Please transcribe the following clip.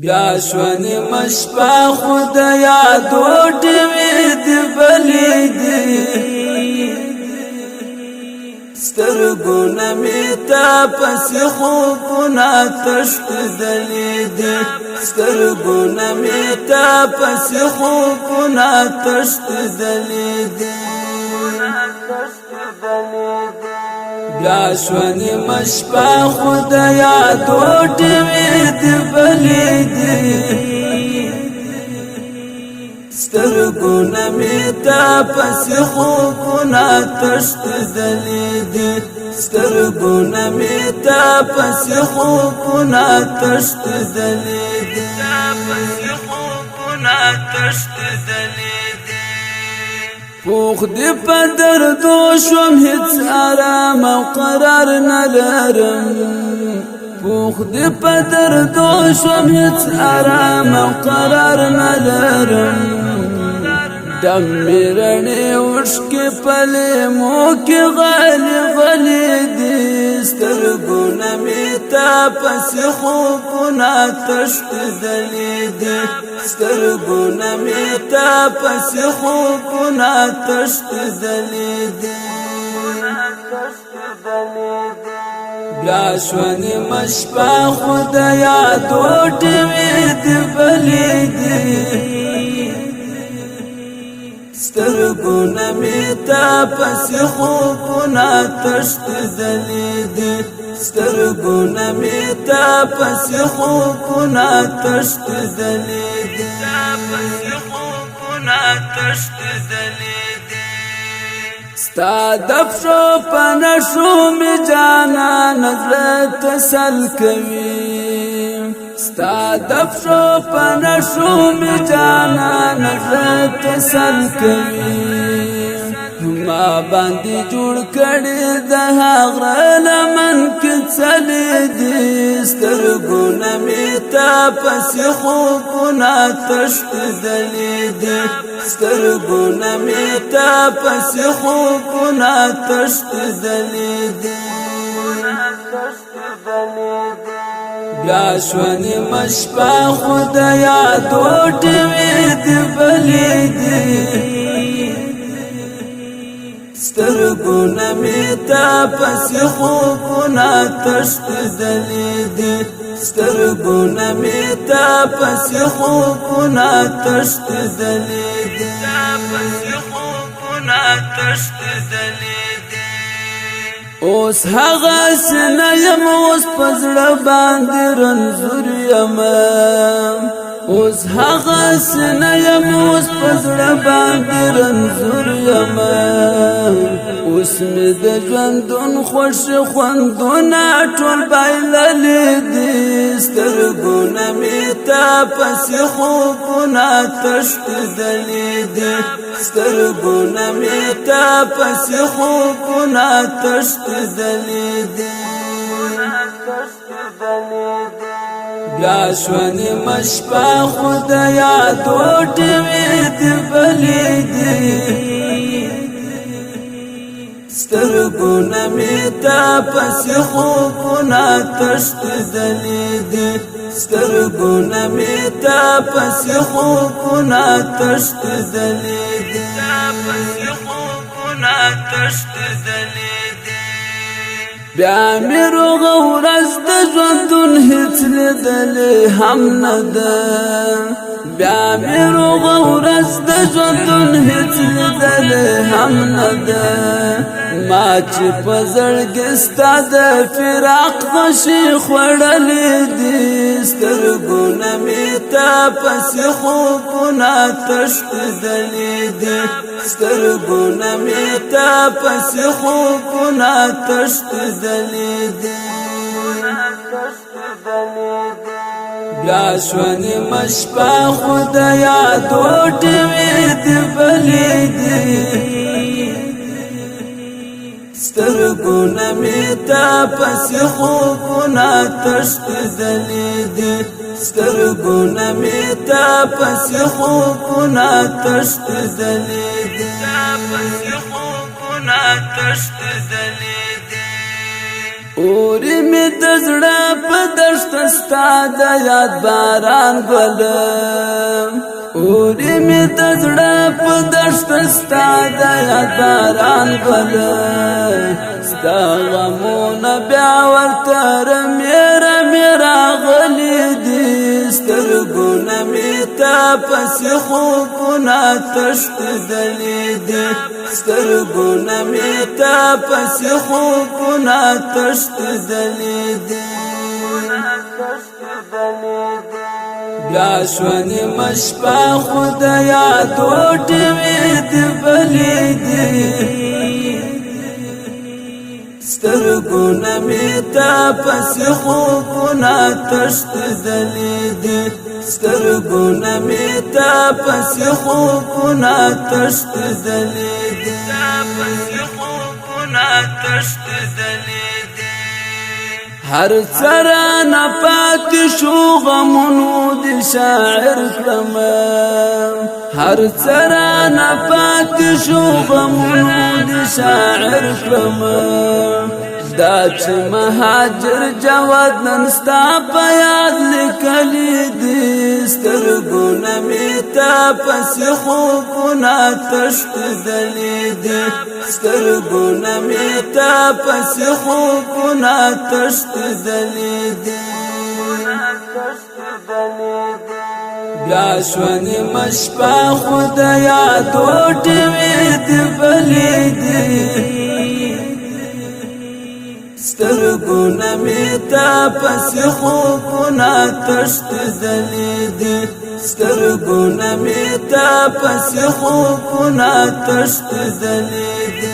بیا شونی مشپا خود یادو ډوی دی بلی دی سترګونه می تا پس خوبونه تشت دلی دی سترګونه می تا پس خوبونه تشت دلی دی بیا شونی مشپا خود یادو ډوی دی بلی دی سترګونه می تا پس خوبونه تشت دلی دی سترګونه می تا پس خوبونه تشت دلی دی پوخ دی په دردو شوم هیڅ آرام او قرار نه لرم پوخ دی په دردو شوم هیڅ آرام او قرار نه لرم دم میرنی وشکی پلی موکی غالی غلی دی سترګونه می تا پس خوبونه تشت دلی دی سترګونه می تا پس خوبونه تشت دلی دی بیا شونی مشپا خود یادو ډوی دی بلی دی سترګونه می تا پس خوبونه تشت دلی دی سترګونه می تا پس خوبونه تشت دلی دی ستا دفشو پنشو می جانا نظر تسل کوي ستا دفشو پنشو می جانا نظر تسل کوي ما باندې جوړ کړي د هغه لمن کې څلې دي سترګونه می تا پس خوبونه تشت دلی دي سترګونه می تا پس خوبونه تشت دلی دي بیا شونی مشپا خود یادو ډوی دی بلی دی سترګونه می تا پس خوبونه تشت دلی دی سترګونه می تا پس خوبونه تشت دلی دی اوس هغه سنه یم اوس پزړه باندې رنځور یم اوس هغه سنه یم اوس پزړه باندې رنځور یم اوس مې د ژوندون خوښ خوندونه ټول بایللې دي سترګونه مې تا پس خوبونه تشت دلی دي سترګونه مې تا پس خوبونه تشت دلی دي بیا شونی مشپا خود یادو ډوی دی بلی دی سترګونه می تا پس خوبونه تشت دلی دی سترګونه می تا پس خوبونه تشت دلی دی بیا می روغ ورځ د ژوندون هیڅ لیدلې هم نه ده بیا می روغ ورځ د ژوندون هیڅ لیدلې هم نه ده ما چې په زړګي ستا د فراق خوشي خوړلې دي سترګونه می تا پس خوبونه تشت دلی دي سترګونه می تا پس خوبونه تشت دلی دی بیا شونی مشپا خود یادو ډوی دی بلی دی سترګونه می تا پس خوبونه تشت دلی دی سترګونه می تا پس خوبونه تشت دلی دی اوری می دزړه په دشت ستا د یاد باران ګلم اوری می دزړه په دشت ستا د یاد باران ګلم ستا غمونه بیا ورته میرا غلی دي سترګونه می تا پسې خوبونه تښتېدلي دي سترګونه می تا پسې خوبونه تښتېدلي دي بیا شونې مشپه خو د یادو ډېوې دې بلې دي سترګونه می تا پسې خوبونه تښتېدلي دي سترګونه می تا پسې خوبونه تښتېدلي دي هر څرانه پاتې شو غمونو د شاعر کړم هر څرانه پاتې شو غمونو د شاعر کړم دا چې مهاجر جواد نن ستا په یاد لیکلي دي سترګونه می تا پسې خوبونه تښتېدلي دي سترګونه می تا پسې خوبونه تښتېدلي دي بیا شونې مشپه خو د یادو ډېوې دې بلې دي سترګونه می تا پسې خوبونه تښتېدلي دي سترګونه می تا پسې خوبونه تښتېدلي دي